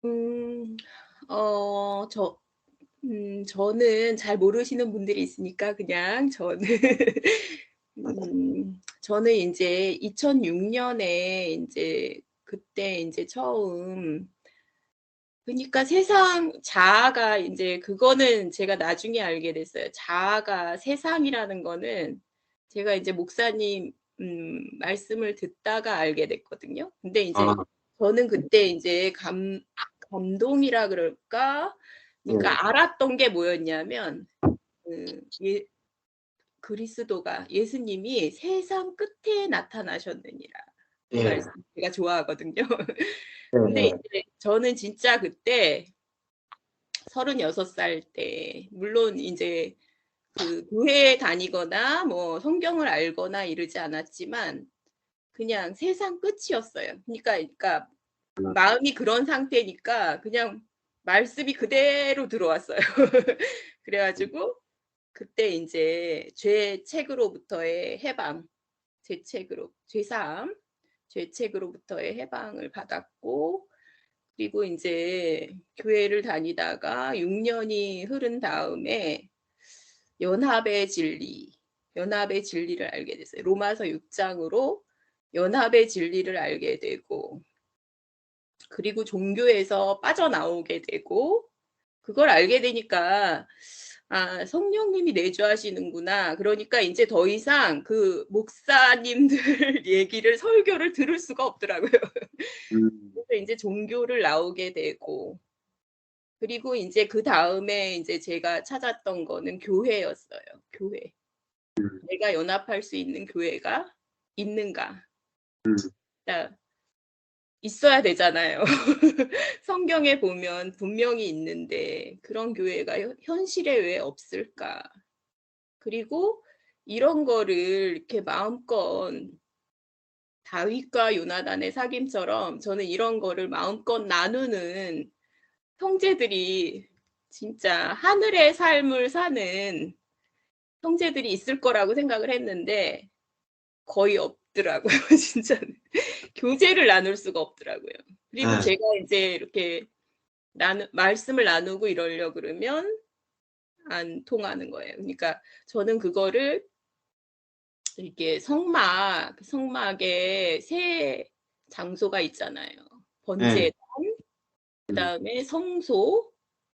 음. 저 저는 잘 모르시는 분들이 있으니까 그냥 저는 저는 인제 2006 년에 인제 그때 인제 처음 그니까 세상 자아가 인제 그거는 제가 나중에 알게 됐어요. 자아가 세상이라는 거는 제가 이제 목사님 말씀을 듣다가 알게 됐거든요. 근데 인제 아 저는 그때 인제 감동이라 그럴까? 네. 그러니까 알았던 게 뭐였냐면 그 그리스도가 예수님이 세상 끝에 나타나셨느니라. 그 예. 말씀 제가 좋아하거든요. 근데 네네. 이제 저는 진짜 그때 36살 때 물론 인제 그 교회에 다니거나 뭐 성경을 알거나 이러지 않았지만 그냥 세상 끝이었어요. 그러니까 마음이 그런 상태니까 그냥 말씀이 그대로 들어왔어요. 그래 가지고 그때 인제 죄책으로부터의 해방, 죄사함, 죄책으로부터의 해방을 받았고 그리고 인제 교회를 다니다가 6 년이 흐른 다음에 연합의 진리, 연합의 진리를 알게 됐어요. 로마서 6 장으로 연합의 진리를 알게 되고 그리고 종교에서 빠져나오게 되고 그걸 알게 되니까 '아 성령님이 내주하시는구나.' 그러니까 인제 더 이상 그 목사님들 얘기를 설교를 들을 수가 없더라고요. 음. 그래서 인제 종교를 나오게 되고 그리고 인제 그다음에 인제 제가 찾았던 거는 교회였어요, 교회. 음. '내가 연합할 수 있는 교회가 있는가?' 음. 그러니까 있어야 되잖아요. 성경에 보면 분명히 있는데 '그런 교회가 현실에 왜 없을까?' 그리고 이런 거를 이렇게 마음껏 다윗과 요나단의 사귐처럼 저는 이런 거를 마음껏 나누는 형제들이 진짜 하늘의 삶을 사는 형제들이 있을 거라고 생각을 했는데 거의 없더라고요 진짜는. 교제를 나눌 수가 없더라고요. 그리고 예. 제가 인제 이렇게 말씀을 나누고 이러려 그러면 안 통하는 거예요. 그러니까 저는 그거를 이렇게 성막에 세 장소가 있잖아요. 예. 번제단, 음. 그다음에 성소, 음.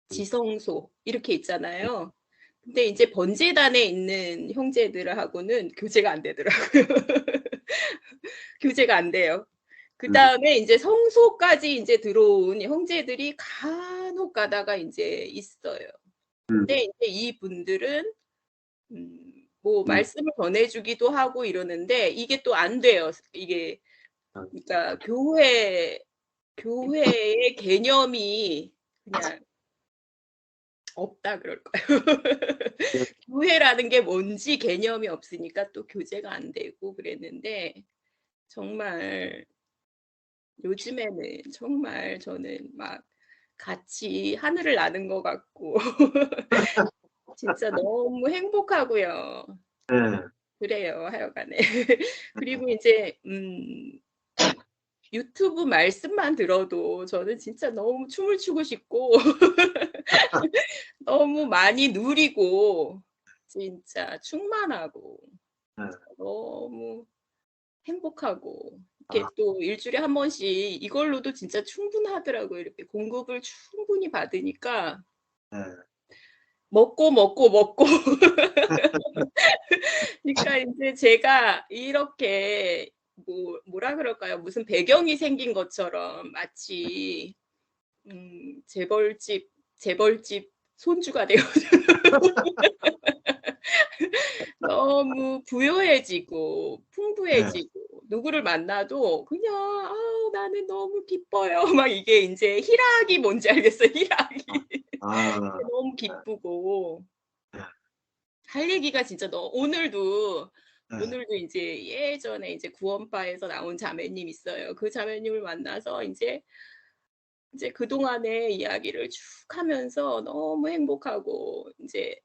지성소 이렇게 있잖아요. 근데 인제 번제단에 있는 형제들하고는 교제가 안 되더라고요. 교제가 안 돼요. 음. 그다음에 인제 성소까지 인제 들어온 형제들이 간혹 가다가 인제 있어요. 음. 근데 인제 이분들은 뭐 음. 말씀을 전해 주기도 하고 이러는데 이게 또 안 돼요. 이게 아 그러니까 교회의 개념이 그냥 없다 그럴까요? 네. 교회라는 게 뭔지 개념이 없으니까 또 교제가 안 되고 그랬는데 정말 요즘에는 정말 저는 막 같이 하늘을 나는 것 같고 진짜 너무 행복하고요. 예. 그래요 하여간에. 그리고 인제 유튜브 말씀만 들어도 저는 진짜 너무 춤을 추고 싶고 너무 많이 누리고 진짜 충만하고 예. 너무 행복하고 아 이렇게 또 일 주일에 한 번씩 이걸로도 진짜 충분하더라고요. 이렇게 공급을 충분히 받으니까 예. 먹고 그러니까 인제 제가 이렇게 뭐라 그럴까요? 무슨 배경이 생긴 것처럼 마치 재벌집 손주가 되어 너무 부유해지고 예. 풍부해지고 누구를 만나도 그냥 '아 나는 너무 기뻐요.' 막 이게 인제 희락이 뭔지 알겠어요, 아. 희락이. 아. 너무 기쁘고 예. 할 얘기가 진짜 오늘도 예. 인제 예전에 이제 구원파에서 나온 자매님 있어요. 그 자매님을 만나서 인제 그동안의 이야기를 쭉 하면서 너무 행복하고 인제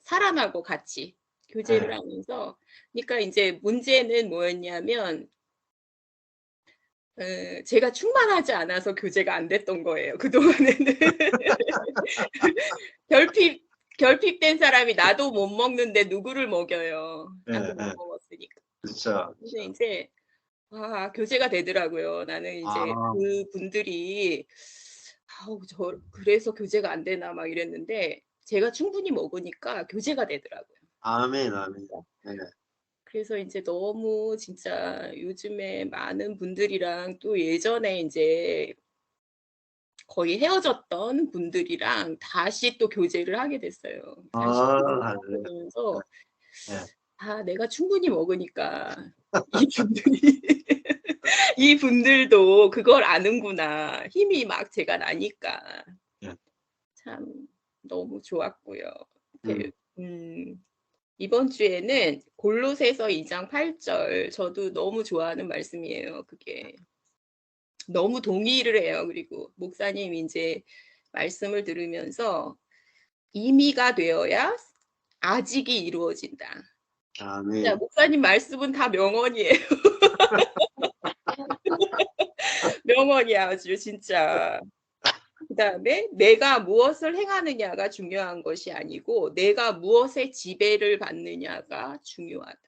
살아나고 같이 교제를 예. 하면서 그러니까 인제 문제는 뭐였냐면 제가 충만하지 않아서 교제가 안 됐던 거예요, 그동안에는. 결핍 결핍된 사람이 나도 못 먹는데 누구를 먹여요. 예, 자꾸 못 예. 먹었으니까. 그쵸, 근데 그쵸. 인제 교제가 되더라고요. 나는 인제 아, 그분들이 '아우 그래서 교제가 안 되나.' 막 이랬는데 제가 충분히 먹으니까 교제가 되더라고요. 아멘, 아멘. 예. 그래서 인제 너무 진짜 요즘에 많은 분들이랑 또 예전에 인제 거의 헤어졌던 분들이랑 다시 또 교제를 하게 됐어요. 아, 다시 교제를 하게 할렐루야. 되면서 예, 예. 내가 충분히 먹으니까 이분들이 이분들도 그걸 아는구나. 힘이 막 제가 나니까. 예. 참 너무 좋았고요. 음. 이렇게 이번 주에는 골로새서 2장 8절 저도 너무 좋아하는 말씀이에요 그게. 너무 동의를 해요. 그리고 목사님 인제 말씀을 들으면서 "이미가 되어야 아직이 이루어진다." 진짜 아멘. 목사님 말씀은 다 명언이에요. 명언이야 아주 진짜. 그다음에 내가 무엇을 행하느냐가 중요한 것이 아니고 내가 무엇의 지배를 받느냐가 중요하다.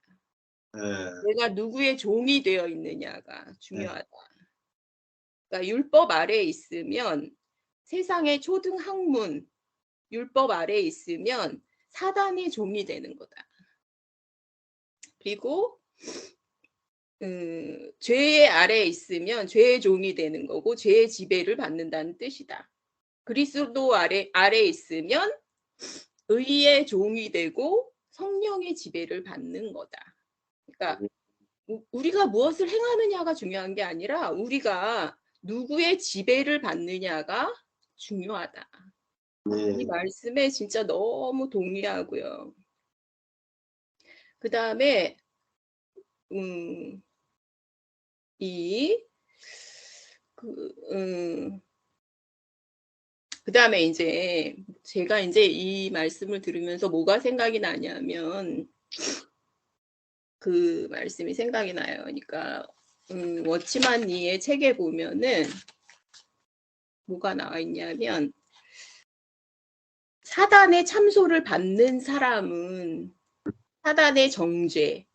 예, 내가 누구의 종이 되어 있느냐가 예. 중요하다. 그러니까 율법 아래에 있으면 세상의 초등 학문 율법 아래에 있으면 사단의 종이 되는 거다. 그리고 죄의 아래에 있으면 죄의 종이 되는 거고 죄의 지배를 받는다는 뜻이다. 그리스도 아래에 있으면 의의 종이 되고 성령의 지배를 받는 거다. 그러니까 우리가 무엇을 행하느냐가 중요한 게 아니라 우리가 누구의 지배를 받느냐가 중요하다. 이 네. 말씀에 진짜 너무 동의하고요. 그다음에 음 이 그 그다음에 인제 제가 인제 이 말씀을 들으면서 뭐가 생각이 나냐면 그 말씀이 생각이 나요. 그러니까 워치만 리의 책에 보면은 뭐가 나와 있냐면 사단의 참소를 받는 사람은 사단의 정죄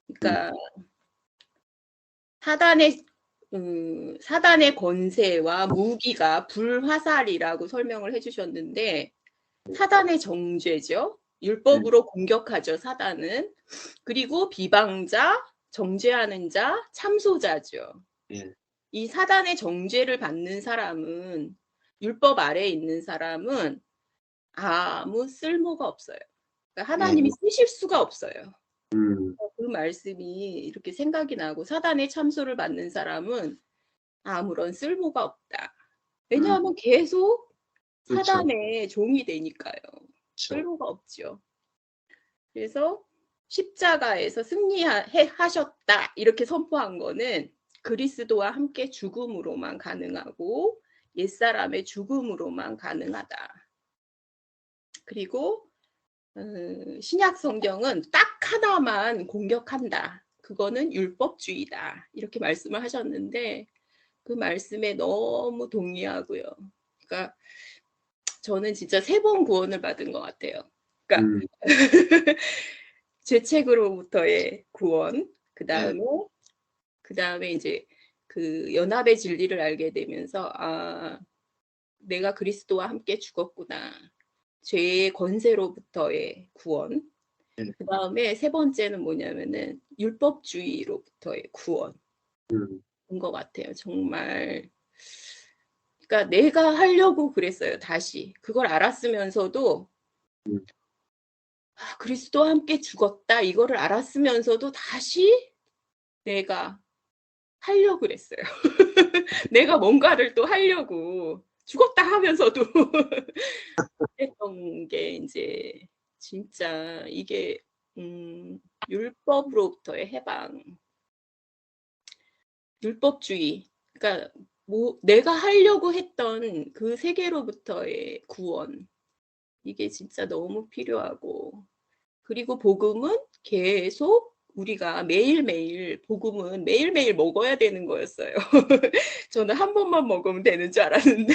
음, 그러니까 사단의 사단의 권세와 무기가 불화살이라고 설명을 해 주셨는데 사단의 정죄죠. 예, 율법으로 공격하죠, 사단은. 그리고 비방자, 정죄하는 자, 참소자죠. 예. 이 사단의 정죄를 받는 사람은 율법 아래에 있는 사람은 아무 쓸모가 없어요. 그러니까 예. 하나님이 쓰실 수가 없어요. 음, 그 말씀이 이렇게 생각이 나고 사단의 참소를 받는 사람은 아무런 쓸모가 없다. 음. 왜냐하면 계속 그쵸, 사단의 종이 되니까요. 그쵸. 쓸모가 없죠. 그래서 십자가에서 하셨다 이렇게 선포한 거는 그리스도와 함께 죽음으로만 가능하고 옛사람의 죽음으로만 가능하다. 그리고 신약 성경은 딱 하나만 공격한다. 그거는 율법주의다. 이렇게 말씀을 하셨는데 그 말씀에 너무 동의하고요. 그러니까 저는 진짜 3번 구원을 받은 것 같아요. 그러니까 음, 죄책으로부터의 구원, 예. 그다음에 이제 그 연합의 진리를 알게 되면서 내가 그리스도와 함께 죽었구나. 죄의 권세로부터의 구원. 예. 그다음에 세 번째는 뭐냐면은 율법주의로부터의 구원인 음, 것 같아요. 정말 그러니까 내가 하려고 그랬어요, 다시. 그걸 알았으면서도 음. 그리스도와 함께 죽었다 이거를 알았으면서도 다시 내가 하려고 그랬어요. 내가 뭔가를 또 하려고 죽었다 하면서도 했던 게 인제 진짜 이게 율법으로부터의 해방, 율법주의 그러니까 뭐 내가 하려고 했던 그 세계로부터의 구원 이게 진짜 너무 필요하고 그리고 복음은 계속 우리가 매일매일 복음은 매일매일 먹어야 되는 거였어요. 저는 한 번만 먹으면 되는 줄 알았는데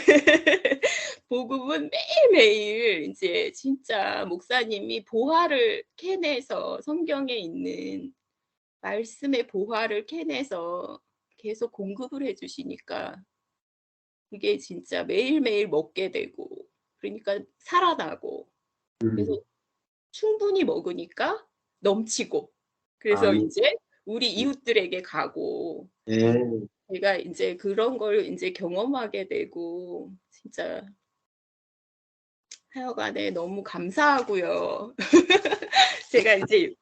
복음은 매일매일 이제 진짜 목사님이 보화를 캐내서 성경에 있는 말씀의 보화를 캐내서 계속 공급을 해 주시니까 그게 진짜 매일매일 먹게 되고 그러니까 살아나고 그래서 충분히 먹으니까 넘치고 그래서 아멘. 인제 우리 이웃들에게 가고 예. 제가 인제 그런 걸 인제 경험하게 되고 진짜 하여간에 너무 감사하고요. 제가 이제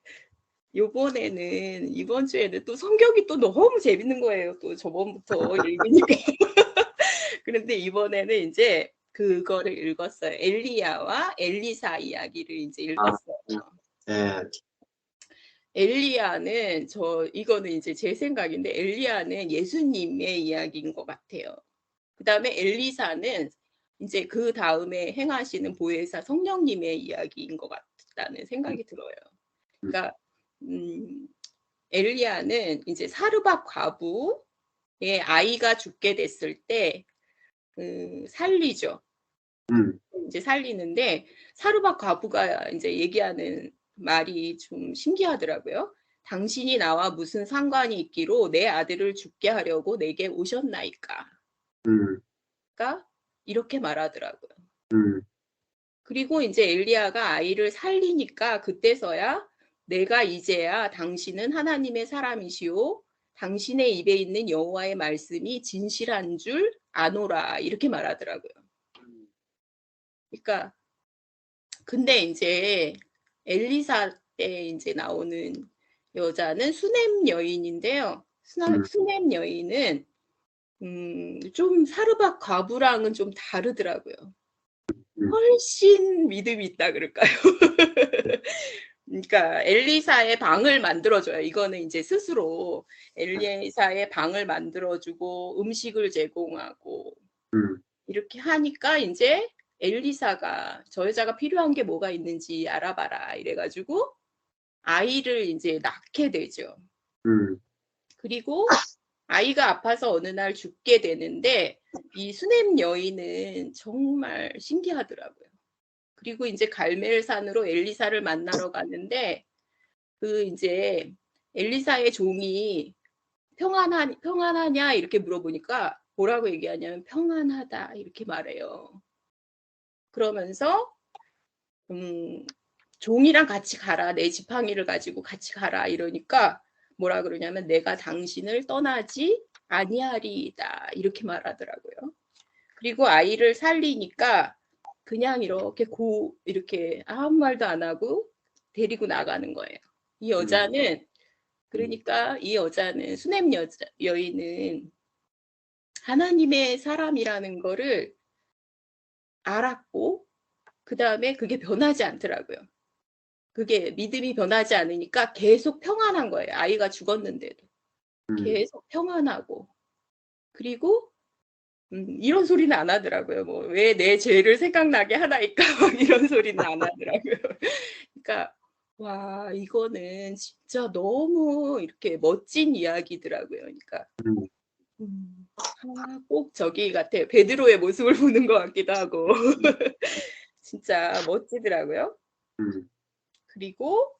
이번 주에는 또 성경이 또 너무 재밌는 거예요. 또 저번부터 읽으니까. 그런데 이번에는 인제 그거를 읽었어요. 엘리야와 엘리사 이야기를 인제 아, 읽었어요. 예. 엘리야는 이거는 이제 제 생각인데 엘리야는 예수님의 이야기인 것 같아요. 그다음에 엘리사는 이제 그다음에 행하시는 보혜사 성령님의 이야기인 것 같다는 생각이 들어요. 그러니까 엘리야는 이제 사르밧 과부의 아이가 죽게 됐을 때 살리죠. 이제 살리는데 사르밧 과부가 이제 얘기하는 말이 좀 신기하더라고요. 당신이 나와 무슨 상관이 있기로 내 아들을 죽게 하려고 내게 오셨나이까. 그러니까 이렇게 말하더라고요. 그리고 이제 엘리야가 아이를 살리니까 그때서야 내가 이제야 당신은 하나님의 사람이시오. 당신의 입에 있는 여호와의 말씀이 진실한 줄 아노라. 이렇게 말하더라고요. 그러니까 근데 이제 엘리사 때 이제 나오는 여자는 수넴 여인인데요. 수넴 여인은 좀 사르밧 과부랑은 좀 다르더라고요. 훨씬 믿음이 있다 그럴까요? 그러니까 엘리사의 방을 만들어줘요. 이거는 이제 스스로 엘리사의 방을 만들어주고 음식을 제공하고 이렇게 하니까 이제 엘리사가 저 여자가 필요한 게 뭐가 있는지 알아봐라 이래가지고 아이를 이제 낳게 되죠. 그리고 아이가 아파서 어느 날 죽게 되는데 이 수넴 여인은 정말 신기하더라고요. 그리고 이제 갈멜산으로 엘리사를 만나러 가는데 그 이제 엘리사의 종이 평안하냐 이렇게 물어보니까 뭐라고 얘기하냐면 평안하다 이렇게 말해요. 그러면서 종이랑 같이 가라. 내 지팡이를 가지고 같이 가라. 이러니까 뭐라 그러냐면 내가 당신을 떠나지 아니하리이다. 이렇게 말하더라고요. 그리고 아이를 살리니까 그냥 이렇게 아무 말도 안 하고 데리고 나가는 거예요. 이 여자는 그러니까 이 여자는 수넴 여인은 하나님의 사람이라는 거를 알았고 그다음에 그게 변하지 않더라고요. 그게 믿음이 변하지 않으니까 계속 평안한 거예요. 아이가 죽었는데도. 계속 평안하고. 그리고 이런 소리는 안 하더라고요. 뭐 왜 내 죄를 생각나게 하나이까 이런 소리는 안 하더라고요. 그러니까 와 이거는 진짜 너무 이렇게 멋진 이야기더라고요. 그러니까 꼭 저기 같아요. 베드로의 모습을 보는 것 같기도 하고 진짜 멋지더라고요. 그리고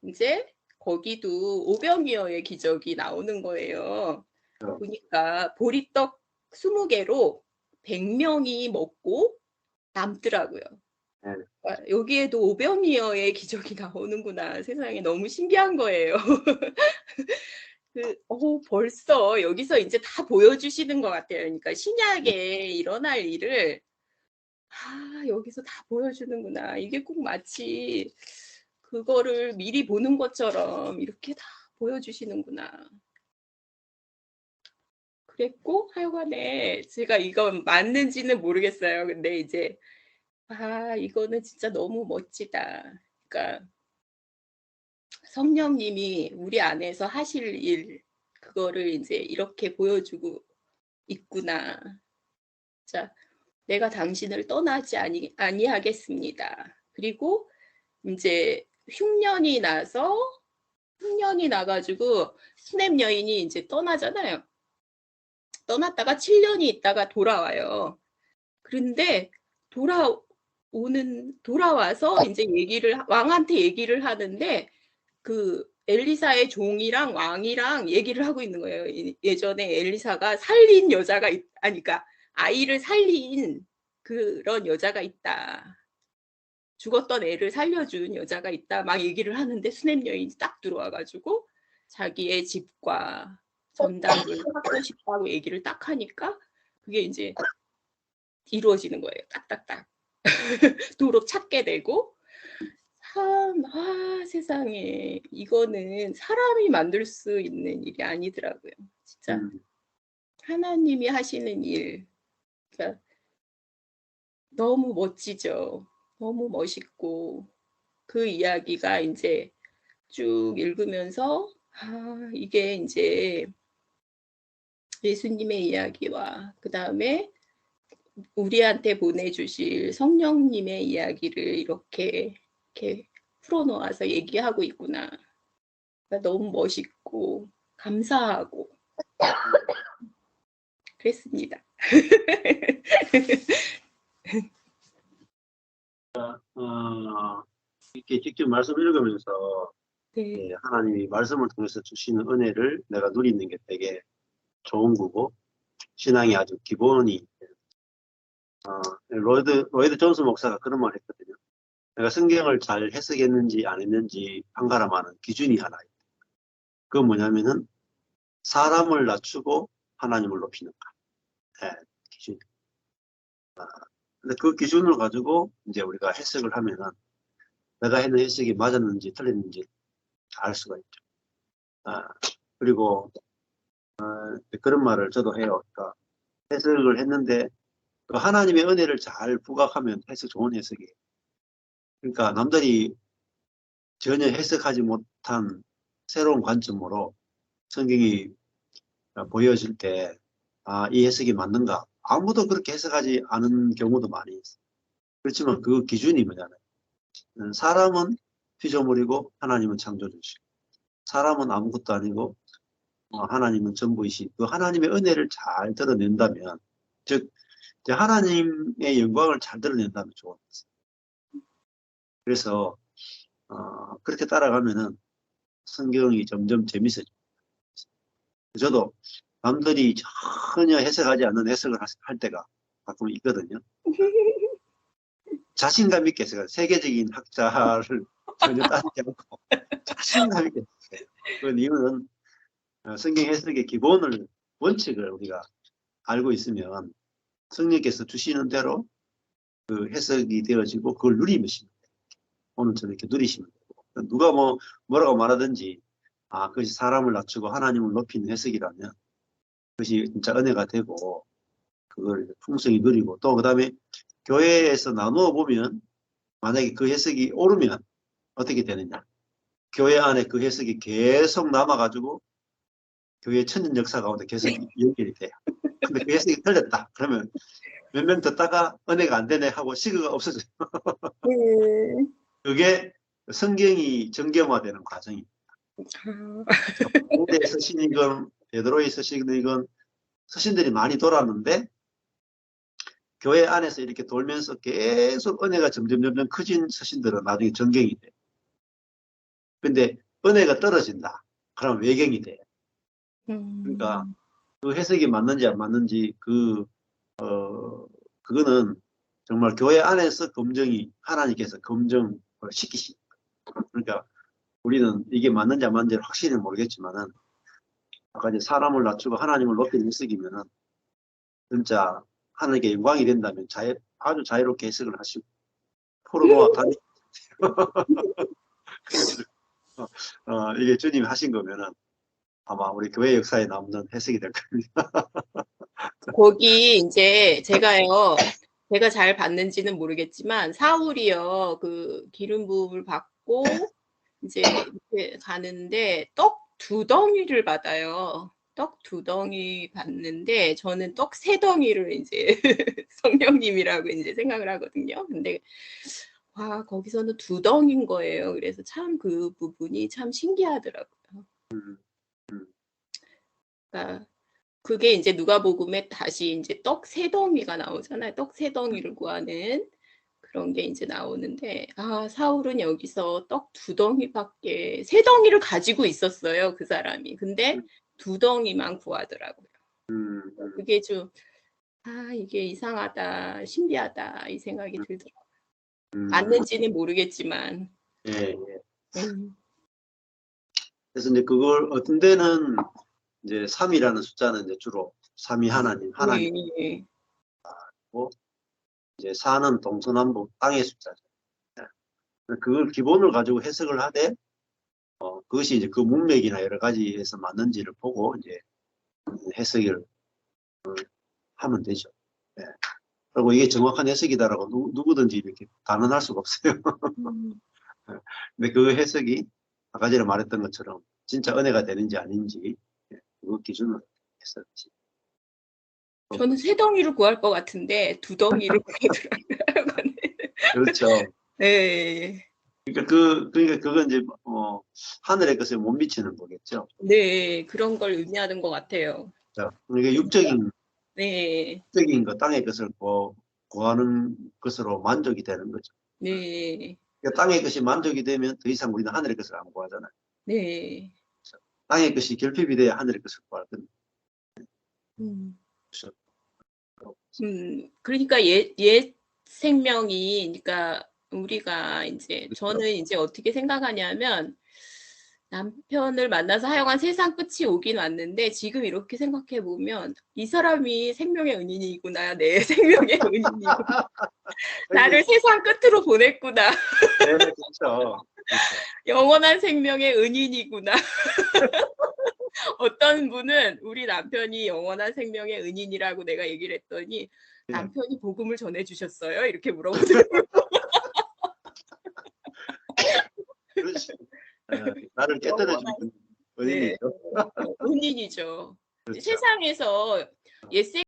이제 거기도 오병이어의 기적이 나오는 거예요. 보니까 보리떡 20개로 100명이 먹고 남더라고요. 그러니까 여기에도 오병이어의 기적이 나오는구나. 세상에 너무 신기한 거예요. 벌써 여기서 이제 다 보여주시는 것 같아요. 그러니까 신약에 일어날 일을 여기서 다 보여주는구나. 이게 꼭 마치 그거를 미리 보는 것처럼 이렇게 다 보여주시는구나. 그랬고 하여간에 제가 이건 맞는지는 모르겠어요. 근데 이제 이거는 진짜 너무 멋지다. 그러니까 성령님이 우리 안에서 하실 일 그거를 이제 이렇게 보여주고 있구나. 자, 내가 당신을 떠나지 아니하겠습니다. 그리고 이제 흉년이 나서 흉년이 나가지고 스냅 여인이 이제 떠나잖아요. 떠났다가 7년이 있다가 돌아와요. 그런데 돌아와서 이제 왕한테 얘기를 하는데 그 엘리사의 종이랑 왕이랑 얘기를 하고 있는 거예요. 예전에 엘리사가 살린 여자가 그러니까 아이를 살린 그런 여자가 있다. 죽었던 애를 살려준 여자가 있다. 막 얘기를 하는데 수냄 여인이 딱 들어와가지고 자기의 집과 전당을 하고 싶다고 얘기를 딱 하니까 그게 이제 이루어지는 거예요. 딱딱딱. 도로 찾게 되고 참, 세상에 이거는 사람이 만들 수 있는 일이 아니더라고요. 진짜 하나님이 하시는 일, 그러니까 너무 멋지죠. 너무 멋있고 그 이야기가 이제 쭉 읽으면서 이게 이제 예수님의 이야기와 그 다음에 우리한테 보내주실 성령님의 이야기를 이렇게 풀어놓아서 얘기하고 있구나. 그러니까 너무 멋있고 감사하고 그랬습니다. 이렇게 직접 말씀 읽으면서 네. 하나님이 말씀을 통해서 주시는 은혜를 내가 누리는 게 되게 좋은 거고 신앙이 아주 기본이 로이드 존스 목사가 그런 말 했거든요. 내가 성경을 잘 해석했는지 안 했는지 판가름하는 기준이 하나 있다. 그건 뭐냐면은 사람을 낮추고 하나님을 높이는 거. 기준. 근데 그 기준을 가지고 이제 우리가 해석을 하면은 내가 했는 해석이 맞았는지 틀렸는지 알 수가 있죠. 그리고 그런 말을 저도 해요. 그러니까 해석을 했는데 그 하나님의 은혜를 잘 부각하면 해석 좋은 해석이에요. 그러니까 남들이 전혀 해석하지 못한 새로운 관점으로 성경이 보여질 때 이 해석이 맞는가? 아무도 그렇게 해석하지 않은 경우도 많이 있어요. 그렇지만 그 기준이 뭐냐면 사람은 피조물이고 하나님은 창조주시고 사람은 아무것도 아니고 하나님은 전부이시 그 하나님의 은혜를 잘 드러낸다면 즉 하나님의 영광을 잘 드러낸다면 좋은 거예요. 그래서 그렇게 따라가면은 성경이 점점 재밌어져요. 저도 남들이 전혀 해석하지 않는 해석을 할 때가 가끔 있거든요. 자신감 있게 해석해요. 세계적인 학자를 전혀 따르지 않고 자신감 있게 해석해요. 그 이유는 성경 해석의 기본을 원칙을 우리가 알고 있으면 성령께서 주시는 대로 그 해석이 되어지고 그걸 누리면 돼요. 오늘처럼 이렇게 누리시면 되고 누가 뭐라고 말하든지 그것이 사람을 낮추고 하나님을 높이는 해석이라면 그것이 진짜 은혜가 되고 그걸 풍성히 누리고 또 그 다음에 교회에서 나누어 보면 만약에 그 해석이 옳으면 어떻게 되느냐 교회 안에 그 해석이 계속 남아가지고 교회 천년 역사 가운데 계속 연결이 돼요. 근데 그 해석이 틀렸다 그러면 몇 명 듣다가 은혜가 안 되네 하고 시그가 없어져요. 그게 성경이 정경화되는 과정입니다. 바울의 서신이건 베드로의 서신이건 서신들이 많이 돌았는데 교회 안에서 이렇게 돌면서 계속 은혜가 점점 커진 서신들은 나중에 정경이 돼요. 근데 은혜가 떨어진다. 그러면 외경이 돼요. 그러니까 그 해석이 맞는지 안 맞는지 그거는 정말 교회 안에서 하나님께서 검증을 시키십니다. 그러니까 우리는 이게 맞는지 안 맞는지 확실히 모르겠지만은 아까 이제 사람을 낮추고 하나님을 높이는 해석이면은 진짜 하나님께 영광이 된다면 아주 자유롭게 해석을 하시고 포로노아 다니 이게 주님이 하신 거면은 아마 우리 교회 역사에 남는 해석이 될 겁니다. 거기 이제 제가 잘 봤는지는 모르겠지만 사울이요 그 기름 부음을 받고 이제 이렇게 가는데 떡 2덩이를 받아요. 떡 2덩이 받는데 저는 떡 3덩이를 이제 성령님이라고 이제 생각을 하거든요. 근데 거기서는 2덩인 거예요. 그래서 참 그 부분이 참 신기하더라고요. 음, 음, 그러니까 그게 이제 누가복음에 다시 이제 떡 세 덩이가 나오잖아요. 떡 세 덩이를 구하는 그런 게 이제 나오는데, 아, 사울은 여기서 떡 두 덩이밖에, 세 덩이를 가지고 있었어요, 그 사람이. 근데 두 덩이만 구하더라고요. 그게 좀, 아, 이게 이상하다, 신비하다, 이 생각이 들더라고요. 맞는지는 모르겠지만. 예, 예. 음, 그래서 이제 그걸 어떤 데는 이제 3이라는 숫자는 이제 주로 삼위 하나님, 하나님. 네. 이제 4는 동서남북 땅의 숫자죠. 그걸 기본을 가지고 해석을 하되, 그것이 이제 그 문맥이나 여러 가지에서 맞는지를 보고 이제 해석을 하면 되죠. 예. 그리고 이게 정확한 해석이다라고 누구든지 이렇게 단언할 수가 없어요. 근데 그 해석이 아까 전에 말했던 것처럼 진짜 은혜가 되는지 아닌지, 그 기준으로 했었지. 저는 세 덩이를 구할 것 같은데 두 덩이를 구하더라고요. 그렇죠. 네. 그러니까 그건 이제 하늘의 것에 못 미치는 거겠죠. 네, 그런 걸 의미하는 것 같아요. 그러니까 육적인 네, 거, 땅의 것을 구하는 것으로 만족이 되는 거죠. 네, 그러니까 땅의 것이 만족이 되면 더 이상 우리는 하늘의 것을 안 구하잖아요. 네. 땅의 것이 결핍이 돼야 하늘의 것을 구할 건데. 음, 그렇죠. 그러니까 옛 생명이, 그러니까 우리가 이제, 저는 이제 어떻게 생각하냐면, 남편을 만나서 하여간 세상 끝이 오긴 왔는데, 지금 이렇게 생각해 보면, 이 사람이 생명의 은인이구나, 내 생명의 은인이구나. 나를 세상 끝으로 보냈구나. 네, 그렇죠. 영원한 생명의 은인이구나. 어떤 분은 우리 남편이 영원한 생명의 은인이라고 내가 얘기를 했더니, 남편이 복음을 전해주셨어요? 이렇게 물어보더라고요. 그렇지. 나를 깨뜨려주는 네, 은인이죠. 은인이죠. 세상에서 옛